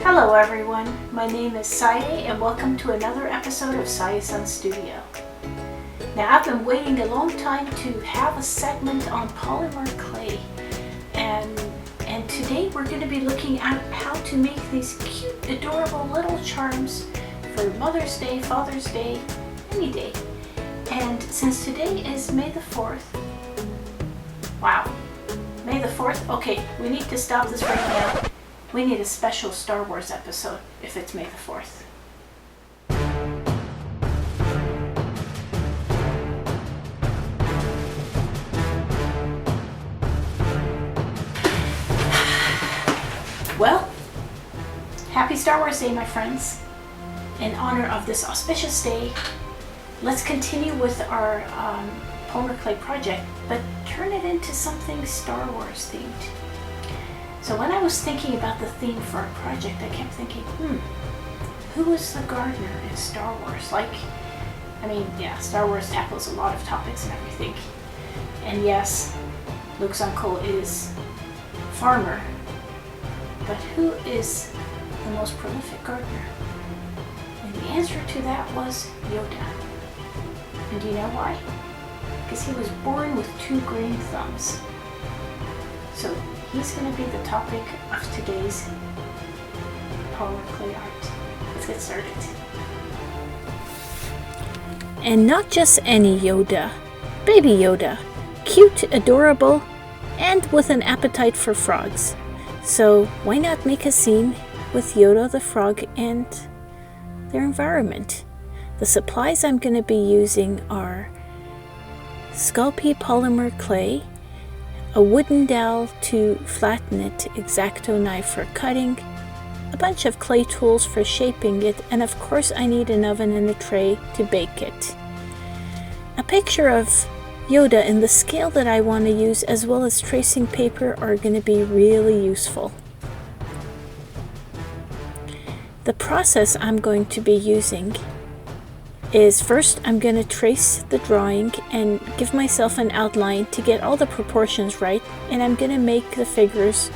Hello everyone, my name is Saye and welcome to another episode of Saye-san Studio. Now I've been waiting a long time to have a segment on polymer clay and today we're going to be looking at how to make these cute, adorable little charms for Mother's Day, Father's Day, any day. And since today is May the 4th, wow, May the 4th? Okay, we need to stop this right now. We need a special Star Wars episode if it's May the 4th. Well, happy Star Wars Day, my friends. In honor of this auspicious day, let's continue with our polymer clay project, but turn it into something Star Wars themed. So when I was thinking about the theme for our project, I kept thinking, who is the gardener in Star Wars? Star Wars tackles a lot of topics and everything. And yes, Luke's uncle is farmer, but who is the most prolific gardener? And the answer to that was Yoda. And do you know why? Because he was born with 2 green thumbs. So he's going to be the topic of today's polymer clay art. Let's get started. And not just any Yoda, baby Yoda, cute, adorable, and with an appetite for frogs. So why not make a scene with Yoda the frog and their environment? The supplies I'm going to be using are Sculpey polymer clay, a wooden dowel to flatten it, X-Acto knife for cutting, a bunch of clay tools for shaping it, and of course I need an oven and a tray to bake it. A picture of Yoda in the scale that I want to use, as well as tracing paper, are going to be really useful. The process I'm going to be using is first I'm going to trace the drawing and give myself an outline to get all the proportions right, and I'm going to make the figures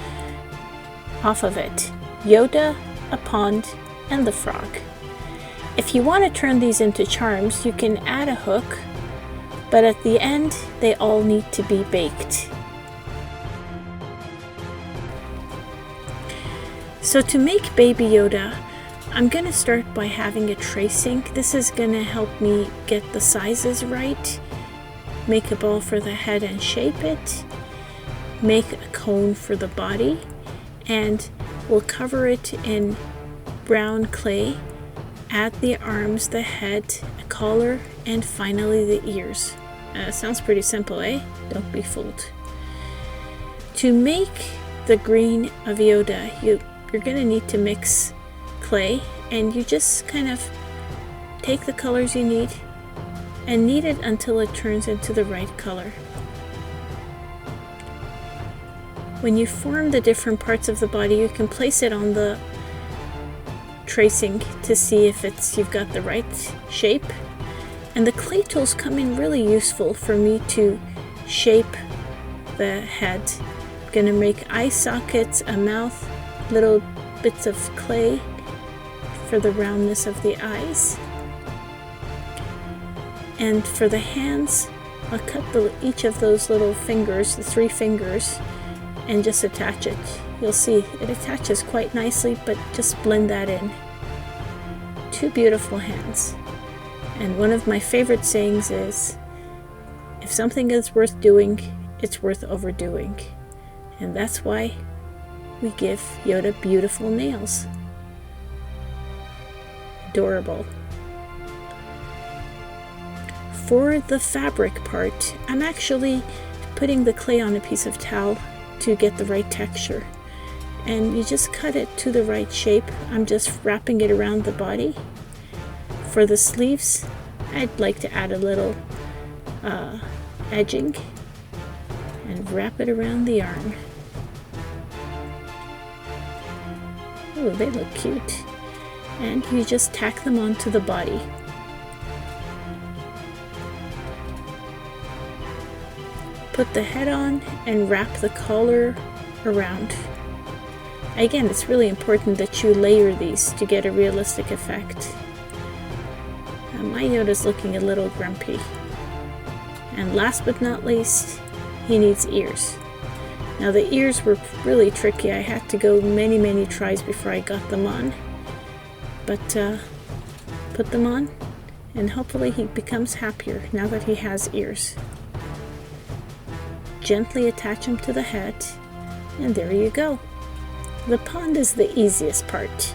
off of it. Yoda, a pond, and the frog. If you want to turn these into charms, you can add a hook, but at the end they all need to be baked. So to make Baby Yoda, I'm going to start by having a tracing. This is going to help me get the sizes right, make a ball for the head and shape it, make a cone for the body, and we'll cover it in brown clay, add the arms, the head, a collar, and finally the ears. Sounds pretty simple, eh? Don't be fooled. To make the green of Yoda, you're going to need to mix clay, and you just kind of take the colors you need and knead it until it turns into the right color. When you form the different parts of the body, you can place it on the tracing to see if you've got the right shape. And the clay tools come in really useful for me to shape the head. I'm going to make eye sockets, a mouth, little bits of clay for the roundness of the eyes. And for the hands, I'll cut each of those little fingers, the 3 fingers, and just attach it. You'll see it attaches quite nicely, but just blend that in. 2 beautiful hands. And one of my favorite sayings is, if something is worth doing, it's worth overdoing. And that's why we give Yoda beautiful nails. Adorable. For the fabric part, I'm actually putting the clay on a piece of towel to get the right texture. And you just cut it to the right shape. I'm just wrapping it around the body. For the sleeves, I'd like to add a little edging and wrap it around the arm. Oh, they look cute. And you just tack them onto the body. Put the head on and wrap the collar around. Again, it's really important that you layer these to get a realistic effect. My Yoda's looking a little grumpy. And last but not least, he needs ears. Now the ears were really tricky. I had to go many tries before I got them on. But put them on, and hopefully he becomes happier now that he has ears. Gently attach him to the head, and there you go. The pond is the easiest part.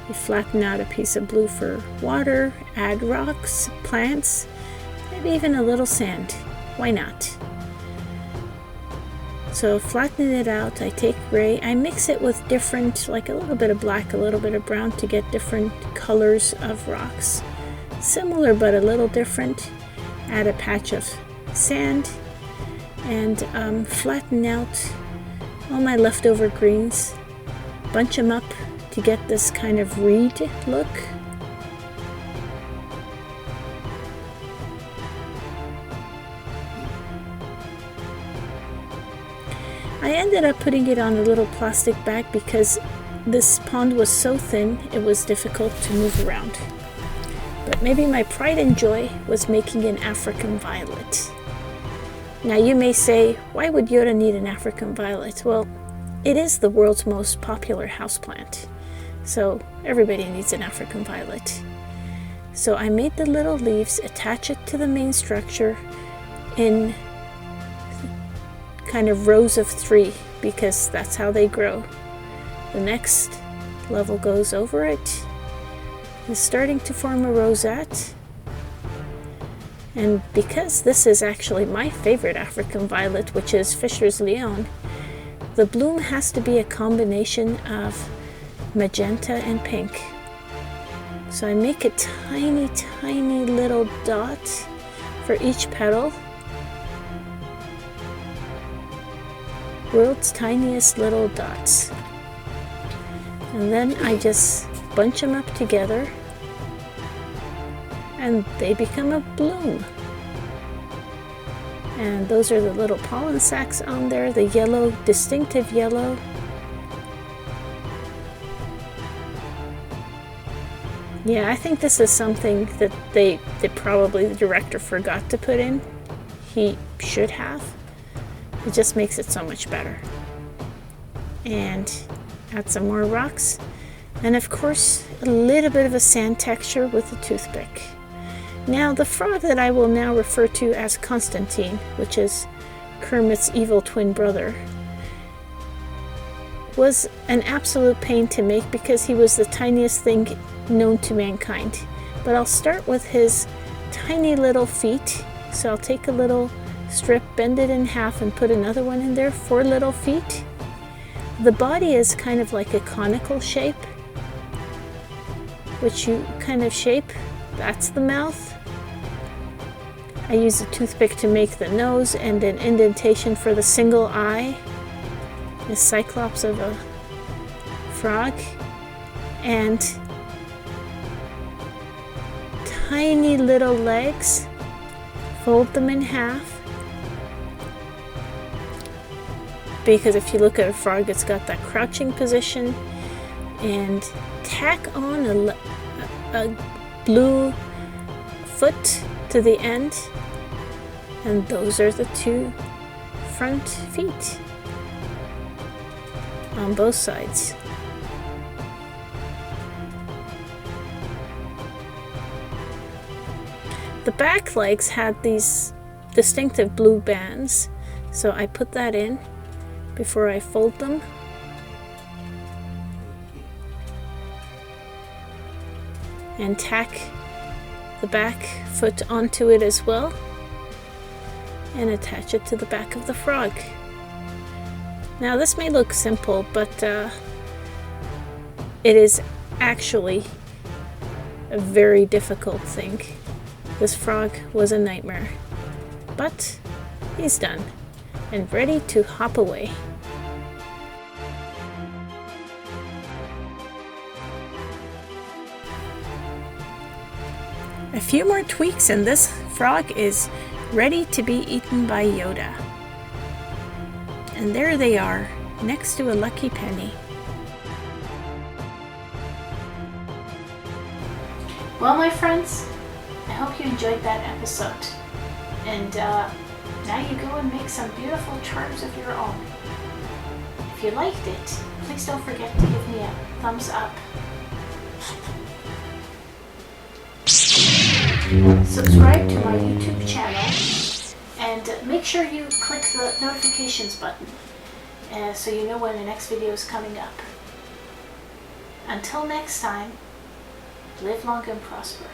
You flatten out a piece of blue for water, add rocks, plants, maybe even a little sand. Why not? So flattening it out, I take gray, I mix it with different, like a little bit of black, a little bit of brown to get different colors of rocks. Similar but a little different. Add a patch of sand and flatten out all my leftover greens. Bunch them up to get this kind of reed look. I ended up putting it on a little plastic bag because this pond was so thin it was difficult to move around. But maybe my pride and joy was making an African violet. Now you may say, why would Yoda need an African violet? Well, it is the world's most popular houseplant, so everybody needs an African violet. So I made the little leaves, attach it to the main structure in kind of rows of 3 because that's how they grow. The next level goes over it. It's starting to form a rosette. And because this is actually my favorite African violet, which is Fisher's Leon, the bloom has to be a combination of magenta and pink. So I make a tiny little dot for each petal. World's tiniest little dots. And then I just bunch them up together and they become a bloom. And those are the little pollen sacs on there, the yellow, distinctive yellow. Yeah, I think this is something that probably the director forgot to put in. He should have. It just makes it so much better. And add some more rocks. And of course, a little bit of a sand texture with a toothpick. Now, the frog that I will now refer to as Constantine, which is Kermit's evil twin brother, was an absolute pain to make because he was the tiniest thing known to mankind. But I'll start with his tiny little feet. So I'll take a little strip, bend it in half, and put another one in there, 4 little feet. The body is kind of like a conical shape, which you kind of shape. That's the mouth. I use a toothpick to make the nose and an indentation for the single eye, the cyclops of a frog, and tiny little legs. Fold them in half, because if you look at a frog, it's got that crouching position, and tack on a blue foot to the end, and those are the 2 front feet on both sides. The back legs had these distinctive blue bands, so I put that in before I fold them. And tack the back foot onto it as well, and attach it to the back of the frog. Now this may look simple, but it is actually a very difficult thing. This frog was a nightmare, but he's done and ready to hop away. A few more tweaks and this frog is ready to be eaten by Yoda. And there they are, next to a lucky penny. Well, my friends, I hope you enjoyed that episode. And now you go and make some beautiful charms of your own. If you liked it, please don't forget to give me a thumbs up. Subscribe to my YouTube channel and make sure you click the notifications button so you know when the next video is coming up. Until next time, live long and prosper.